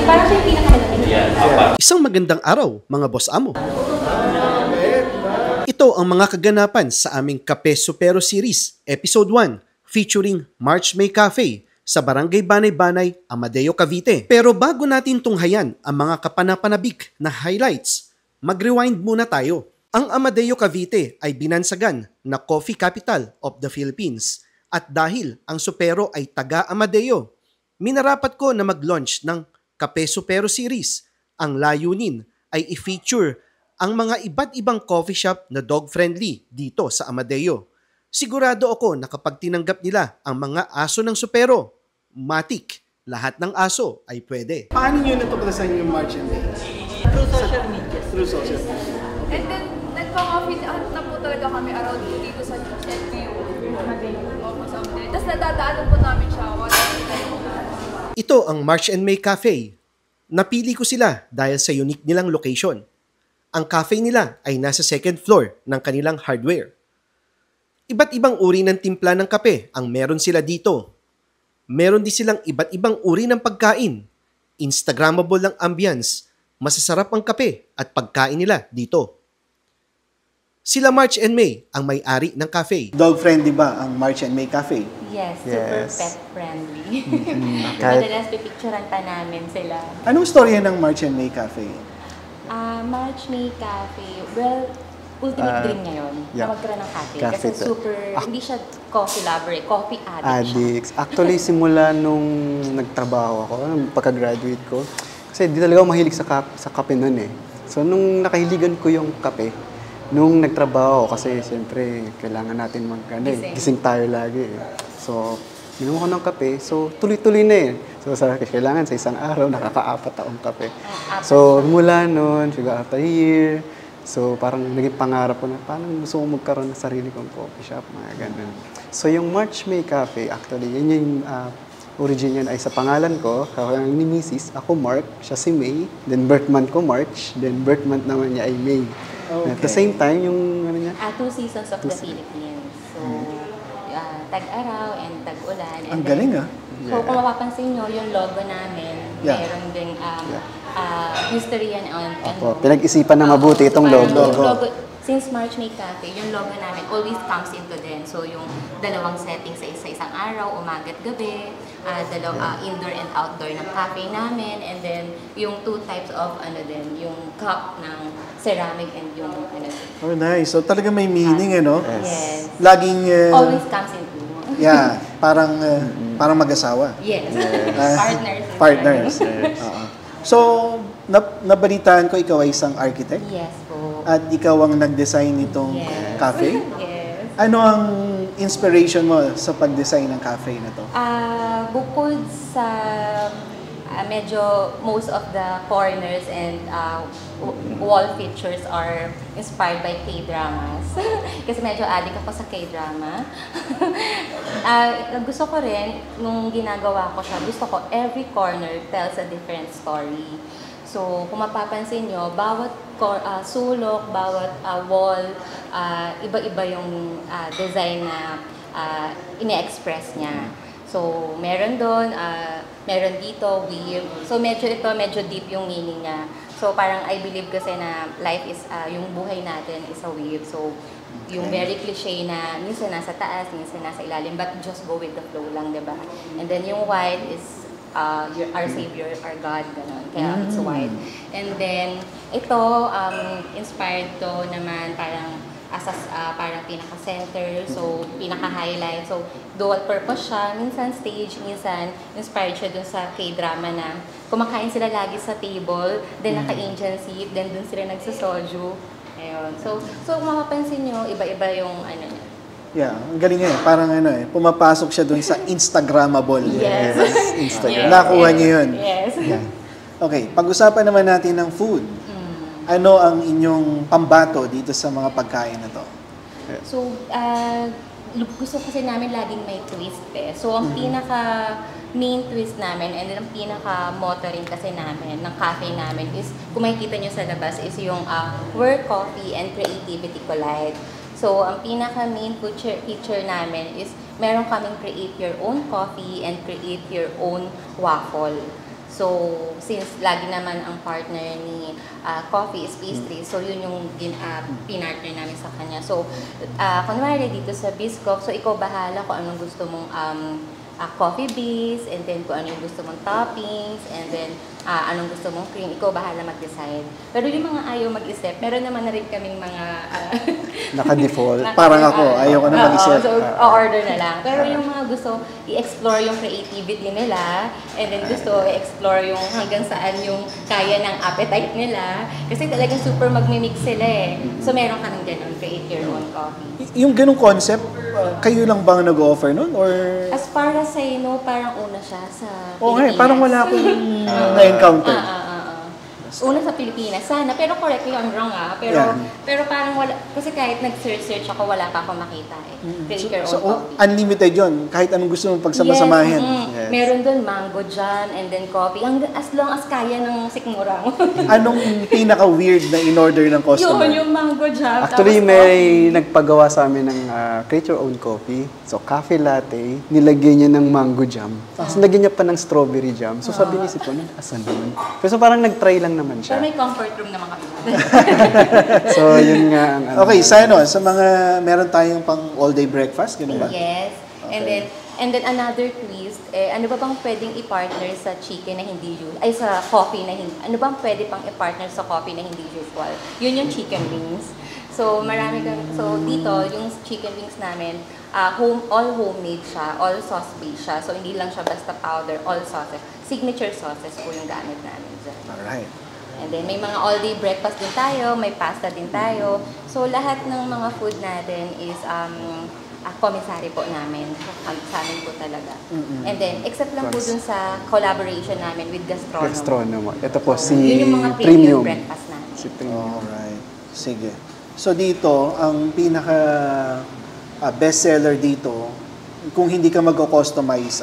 parang siya yung pinakamalaki. Isang magandang araw, mga boss amo. Ito ang mga kaganapan sa aming Kape Supero Series, Episode 1, featuring March May Cafe sa Barangay Banay-Banay, Amadeo, Cavite. Pero bago natin tunghayan ang mga kapanapanabik na highlights, mag-rewind muna tayo. Ang Amadeo, Cavite ay binansagan na Coffee Capital of the Philippines. At dahil ang Supero ay taga Amadeo, minarapat ko na mag-launch ng Kape Supero Series. Ang layunin ay i-feature ang mga iba't ibang coffee shop na dog-friendly dito sa Amadeo. Sigurado ako na kapag tinanggap nila ang mga aso ng Supero, matik, lahat ng aso ay pwede. Paano nyo natuklasan yung March and May? Through social media. Through social media. And then, nagpa-coffee na po talaga kami around dito sa LTU. Tapos nadadaanan po namin siya. Ito ang March and May Cafe. Napili ko sila dahil sa unique nilang location. Ang cafe nila ay nasa second floor ng kanilang hardware. Iba't ibang uri ng timpla ng kape ang meron sila dito. Meron din silang iba't ibang uri ng pagkain. Instagrammable ang ambience, masasarap ang kape at pagkain nila dito. Sila March and May ang may-ari ng cafe. Dog-friendly ba ang March and May Cafe? Yes, super pet-friendly. Madalas pipicturean pa namin sila. Anong storya ng March and May Cafe? March May Cafe, well, ultimate dream ngayon na magkaroon ng cafe. Kasi super, hindi siya coffee lover, coffee addict siya. Actually, simula nung nagtrabaho ako, nung pagka-graduate ko, kasi di talaga ako mahilig sa kape nun eh. So, nung nakahiligan ko yung kape, nung nagtrabaho, kasi siyempre, kailangan natin gising tayo lagi eh. So, minom ako ng kape, so tuloy-tuloy na eh. So, kailangan sa isang araw, nakaka-4 taong kape. So, mula nun, after a year, so parang naging pangarap ko na, paano gusto ko magkaroon ng sarili kong coffee shop, mga ganun. So, yung March May Cafe, actually, yun yung origin yan ay sa pangalan ko, ni Mrs. Ako Mark, siya si May, then birth month ko March, then birth month naman niya ay May. Okay. At the same time, yung ano niya? 2 seasons of the Philippines. So, tag-araw and tag-ulan. Ang galing ah. So, kung mapapansin nyo, yung logo namin, meron ding history yan on. Pinag-isipan na mabuti itong logo. Since March May Cafe, yung logo namin always comes into din. So, yung dalawang settings sa isang araw, umaga at gabi, indoor and outdoor ng cafe namin, and then yung 2 types of yung cup ng ceramic and yung Oh, nice. So, talaga may meaning, ano? Yes. Laging... always comes into. Yeah, parang mag-asawa. Yes. Partners. So, nabalitaan ko ikaw ay isang architect? Yes po. At ikaw ang nag-design nitong cafe? Yes. Ano ang inspiration mo sa pag-design ng cafe na to? Bukod sa medyo most of the corners and wall features are inspired by K-dramas. Kasi medyo addict ako sa K-drama. Gusto ko rin, nung ginagawa ko siya, gusto ko every corner tells a different story. So, kung mapapansin nyo, bawat sulok, bawat wall, iba-iba yung design na ine-express niya. So, meron doon, meron dito, weave. So, medyo deep yung meaning niya. So, parang I believe kasi na life is, yung buhay natin is a weave. So, yung very cliche na minsan nasa taas, minsan nasa ilalim, but just go with the flow lang, diba? And then yung white is our Savior, our God, gano'n. Kaya it's white. And then, ito, inspired to naman parang parang pinaka-center, so pinaka-highlight. So, dual purpose siya. Minsan stage, minsan inspired siya dun sa K-drama na kumakain sila lagi sa table, then naka-Indian seat, then dun sila nagsasoju. Ayun. So kung mapapansin nyo, iba-iba yung niya. Yeah, ang galing eh. Parang pumapasok siya dun sa Instagrammable. Yes. Instagram. Nakuha niyo yun. Yes. Yeah. Okay, pag-usapan naman natin ng food. Ano ang inyong pambato dito sa mga pagkain na to? So, gusto kasi namin laging may twist eh. So, ang pinaka-main twist namin and then ang pinaka-motto rin kasi namin ng cafe namin is, kung makikita nyo sa labas, is yung where coffee and creativity collide. So, ang pinaka-main feature namin is meron kaming create your own coffee and create your own waffle. So, since lagi naman ang partner ni coffee is pastry, so yun yung pinartner namin sa kanya. So, kunwari dito sa Biscoff, so ikaw bahala kung anong gusto mong coffee base, and then kung ano yung gusto mong toppings, and then anong gusto mong cream, ikaw bahala mag-decide. Pero yung mga ayaw mag-isip, meron naman na rin kaming mga Naka-default. Parang ako, ayaw ko na mag-isip. So, order na lang. Pero yung mga gusto i-explore yung creativity nila, and then gusto i-explore yung hanggang saan yung kaya ng appetite nila, kasi talagang super magmimix sila eh. So meron ka ng ganun, create your own coffee. Yung ganung concept, kayo lang bang nag-offer nun? Or... As far as I know, parang una siya sa Oo Pilipinas. parang wala akong na-encounter. Una sa Pilipinas, sana. Pero correct me if I'm wrong Pero parang wala, kasi kahit nag-search ako, wala pa akong makita eh. Create your own So, coffee. unlimited yon, kahit anong gusto mong pagsamasamahin. Yes. Meron doon mango dyan, and then coffee. As long as kaya ng sikmura mo. Anong pinaka-weird na in-order ng customer? Yun, yung mango jam. Actually, tapos may coffee. nagpagawa sa amin ng create your own coffee. So, cafe latte, nilagyan niya ng mango jam. Tapos nilagyan niya pa ng strawberry jam. So, sabi ni ko, asan naman? Pero so, parang nag-try lang naman Pero siya. may comfort room naman kami. So, yun nga ang Okay, sa mga meron tayong pang all-day breakfast, ganun ba? Yes. Okay. And then another twist, ano ba bang pwedeng i-partner sa chicken na hindi usual? Ay, sa coffee na hindi. Ano bang pwede pang i-partner sa coffee na hindi usual? Yun yung chicken wings. So, so dito, yung chicken wings namin, all homemade siya, all sauce-based siya. So, hindi lang siya basta powder, all sauces. Signature sauces po yung gamit namin dyan. Alright. And then, may mga all-day breakfast din tayo, may pasta din tayo. So, lahat ng mga food natin is commissary po namin. Sa amin po talaga. And then, except lang po dun sa collaboration namin with Gastronomo. gastronomo. Ito po, si Yun yung mga premium Premium. breakfast namin. Si Premium. Alright. Sige. So dito, ang pinaka bestseller dito, kung hindi ka mag-customize,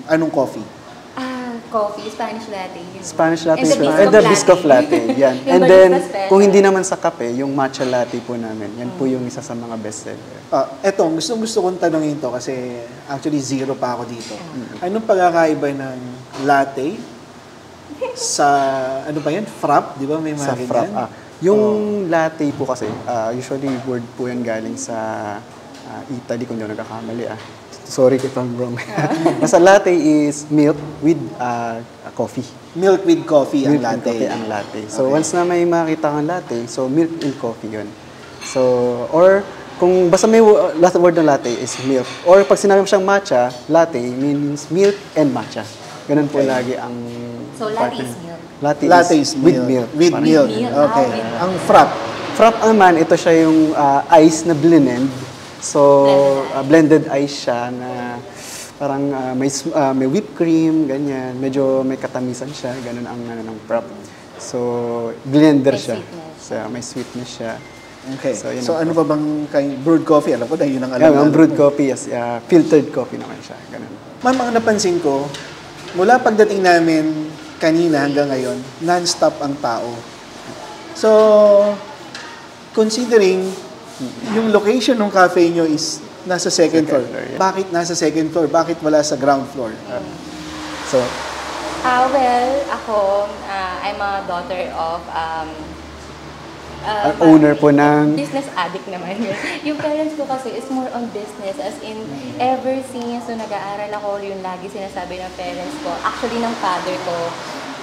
anong coffee? Coffee, Spanish latte. Yun. Spanish latte And and the the Biscoff latte. Yan. Yung And then, barista special. kung hindi naman sa kape, yung matcha latte po namin. Yan po yung isa sa mga bestseller. Eto, gusto kong tanongin to kasi actually zero pa ako dito. Anong pagkakaiba ng latte sa, ano ba yan? Frap? Di ba may mga Sa ganyan? frap. Yung latte po kasi, usually word po yan galing sa Italy, kung di ako nagkakamali. Sorry if I'm wrong. Basta latte is milk with coffee. Milk with coffee ang Milk and latte. coffee ang latte. So, Okay. once na may makita kang latte, so milk and coffee yun. So, or kung basta may last word ng latte is milk. Or pag sinabi mo siyang matcha, latte means milk and matcha. Ganun po lagi ang... So, latte is milk. Latte is with milk. With Parang- milk. With milk. Okay. With milk. Ang frap. Frap naman, ito siya yung ice na blended. So, blended ice siya na parang may whipped cream, ganyan. Medyo may katamisan siya, ganun ang ng frap. So, blender May siya. sweetness. So, may sweetness siya. Okay. So, yun So, ang ano ba bang brewed coffee? Alam ko na yun ang alam. Yan, ang natin. brewed coffee, yes, filtered coffee naman siya. Ganun. Ma'am, ang napansin ko, mula pagdating namin kanina hanggang ngayon, non-stop ang tao. So, considering yung location ng cafe nyo is nasa second floor. floor, yeah. Bakit nasa second floor? Bakit wala sa ground floor? So, Well, ako, I'm a daughter of ang owner po ng... business addict naman yun. Yung parents ko kasi is more on business. As in, ever since so nag-aaral ako, yung lagi sinasabi ng parents ko, actually ng father ko,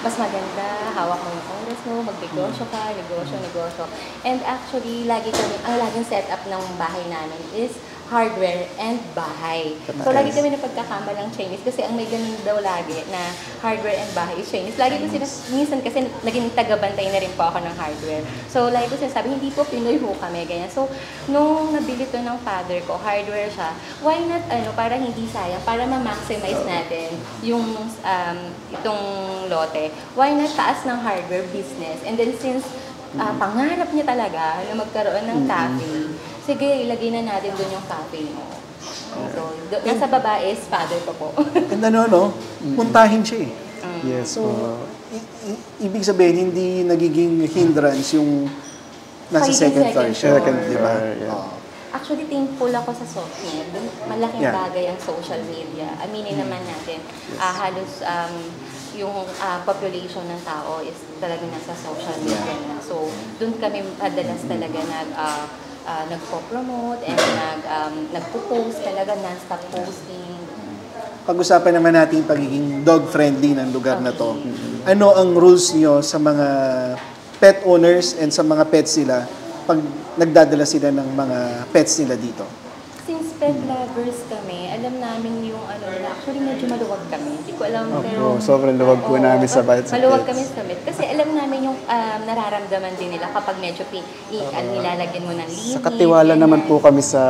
mas maganda, hawak mo yung oras mo, magnegosyo ka, negosyo. And actually, ang laging setup ng bahay namin is hardware and bahay. So, lagi kami napagkakama ng Chinese kasi ang may ganun daw lagi na hardware and bahay is Chinese. Lagi ko minsan kasi naging tagabantay na rin po ako ng hardware. So, lagi ko sinasabi, hindi po Pinoy ho kami, ganyan. So, nung nabili to ng father ko, hardware siya, why not, para hindi sayang, para ma-maximize natin yung itong lote, why not taas ng hardware business? And then since pangarap niya talaga na magkaroon ng cafe, sige, ilagay na natin doon yung cafe mo. So, nasa baba is father ko po. And puntahin siya eh. Yes, So, ibig sabihin, hindi nagiging hindrance yung nasa second floor siya. Second Di ba? floor, yeah. Oo. Actually, thankful ako sa social media. Malaking Yeah. bagay ang social media. Aminin naman natin. Halos yung population ng tao is talaga nasa social media na. So, doon kami madalas talaga nagpo-promote and nagpo-post talaga, non-stop posting. Pag-usapan naman natin pagiging dog-friendly ng lugar na to. Ano ang rules niyo sa mga pet owners and sa mga pets nila pag nagdadala sila ng mga pets nila dito? Since pet lovers kami, alam namin yung ano nila. Actually, medyo maluwag kami. Hindi ko alam, pero... sobrang luwag po namin sa pets. Maluwag kami sa pet. Kasi alam namin yung nararamdaman din nila kapag medyo nilalagyan mo ng linis. Sa katiwala naman po kami sa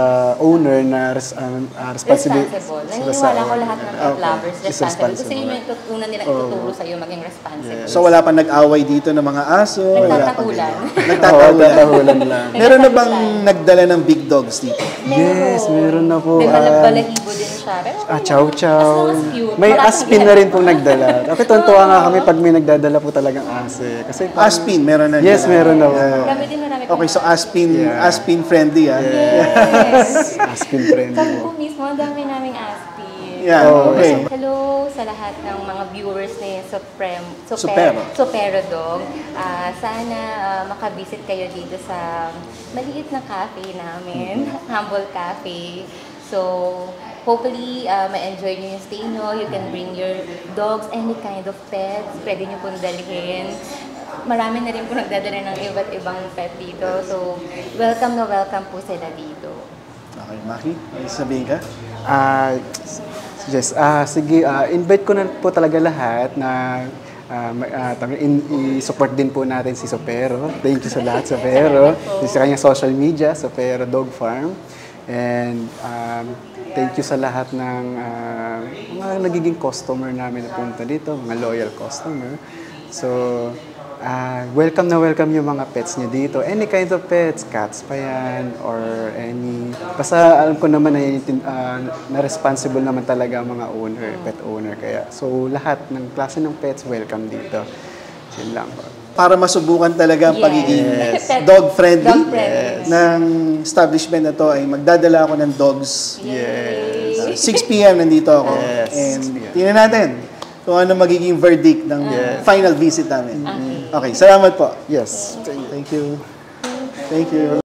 owner na responsible. Naniniwala ko lahat ng pet lovers responsible. Kasi yun yung una nilang ituturo sa'yo maging responsible. So wala pa nag-away dito ng mga aso? Nagtatakulan. Nagtatakulan lang. Meron na bang nagdala ng big dogs dito? Yes, meron na po. Balahibo din siya. Pero Chow Chow. as long as cute, May wala Aspin na rin pong nagdala. Okay, tuntua nga kami pag may nagdadala po talagang ase. Kasi Aspin, meron na. Yes, meron na po. Kami din marami Okay, so pang- Aspin friendly ah. Yes. Aspin friendly Kami po. po mismo, ang dami naming aspin. Yeah, okay. Hello sa lahat ng mga viewers ni Supero. Supero Dog. Sana makabisit kayo dito sa maliit na cafe namin, Humble Cafe. So, hopefully, ma-enjoy nyo yung stay nyo. You can bring your dogs, any kind of pets. Pwede nyo pong dalhin. Marami na rin po nagdadala ng iba't ibang pet dito. So, welcome na welcome po sila dito. Okay, Maki, may sabihin ka? Yes, sige, invite ko na po talaga lahat na i-support din po natin si Supero. Thank you sa lahat, Supero. Sa kanyang social media, Supero Dog Farm. And thank you sa lahat ng mga nagiging customer namin na punta dito, mga loyal customer. So, welcome na welcome yung mga pets niyo dito. Any kind of pets, cats pa yan, or any... Basta alam ko naman na responsible naman talaga ang mga owner, pet owner. Kaya, so lahat ng klase ng pets, welcome dito. Yun lang po. Para masubukan talaga ang Yes. pagiging Yes. dog-friendly Dog-friendly. ng establishment na to ay magdadala ako ng dogs. Yes. 6 p.m. nandito ako. Yes, And 6 p.m. tingnan natin kung ano magiging verdict ng final visit namin. Okay, salamat po. Yes. Thank you. Thank you.